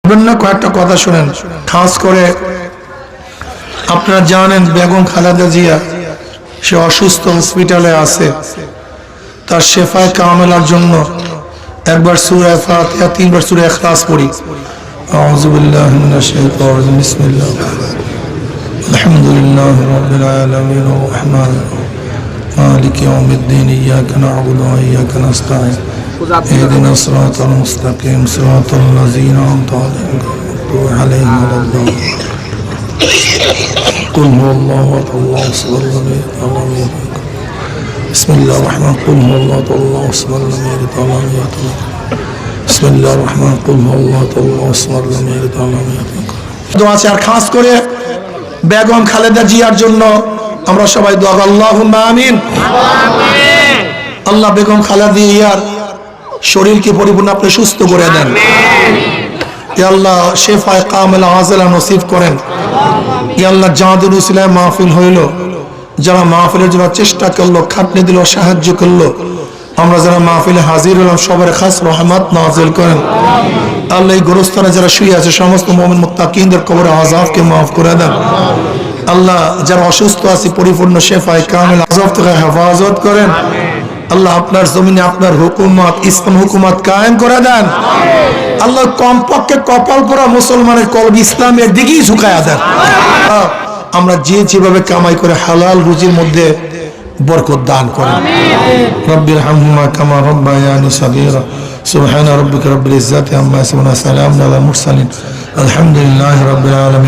বিভিন্ন কয়েকটা কথা শুনেন। খাস করে আপনারা জানেন বেগম খালেদা জিয়া সে অসুস্থ, হসপিটালে আছে। তার শেফায়ে কামেলার জন্য একবার সূরা ফাতিহা, 3 বার সূরা ইখলাস পড়ি। আউযু বিল্লাহি মিনাশ শাইতানির রাজিম। বিসমিল্লাহ। আলহামদুলিল্লাহি রাব্বিল আলামিন ওয়া রাহমানির রাহিম মালিকি ইয়াউমিদ্দিন ইয়্যাকা না'বুদু ওয়া ইয়্যাকা নাস্তাঈন ইহদিনাস সিরাতাল মুস্তাকিম সিরাতাল লাযীনা আন'আমতা আলাইহিম গায়রিল মাগদূবি কুল হুয়াল্লাহু আহাদ আল্লাহু সামাদ লাম ইয়ালিদ ওয়া লাম ইউলাদ। বিসমিল্লাহির রাহমানির রাহিম। কুল হুয়াল্লাহু আল্লাহু সামাদ লাম ইয়ালিদ ওয়া লাম ইউলাদ। বিসমিল্লাহির রাহমানির রাহিম। কুল হুয়াল্লাহু আল্লাহু সামাদ লাম ইয়ালিদ ওয়া লাম ইউলাদ। দোয়া আছে। আর খাস করে বেগম খালেদা জিয়ার জন্য আমরা সবাই দোয়া করি, আল্লাহুম্মা আমিন। আল্লাহ বেগম খালেদা জিয়ার শরীরকে পরিপূর্ণ আপনি সুস্থ করে দেন। ইয়া আল্লাহ শেফায়ে কামেলা আজলা নসিব করেন। ইয়া আল্লাহ জাদুল উসিলায় মাহফিল হইল, যারা মাহফিলের জন্য চেষ্টা করলো, খাটনি দিল, সাহায্য করলো, আমরা যারা মাহফিলে হাজির হলাম সবার খাস রহমত নাজিল করেন। আল্লাহ এই গোরস্থানে যারা শুয়ে আছে সমস্ত মুমিন মুত্তাকিনদের কবরে আযাবকে মাফ করে দেন। আল্লাহ যারা অসুস্থ আছে পরিপূর্ণ শেফায়ে কামেল আযাব থেকে হেফাজত করেন। আল্লাহ আপনার জমিনে আপনার হুকুমত, ইসলাম হুকুমত কায়েম করে দেন। আল্লাহ কমপক্ষে কপাল পরা মুসলমানের কলব ইসলামের দিকেই ঝুঁকায়া দেন। আমরা যেভাবে কামাই করে হালাল রুজির মধ্যে বরকত দান করেন। রব্বির হামহুমা কামা রব্বায়ানি সাগীরা। সুবহান রাব্বিকা রব্বিল ইজ্জাতি আম্মা ইয়াসিফুন ওয়া সালামুন আলাল মুরসালিন আলহামদুলিল্লাহি রাব্বিল আলামিন।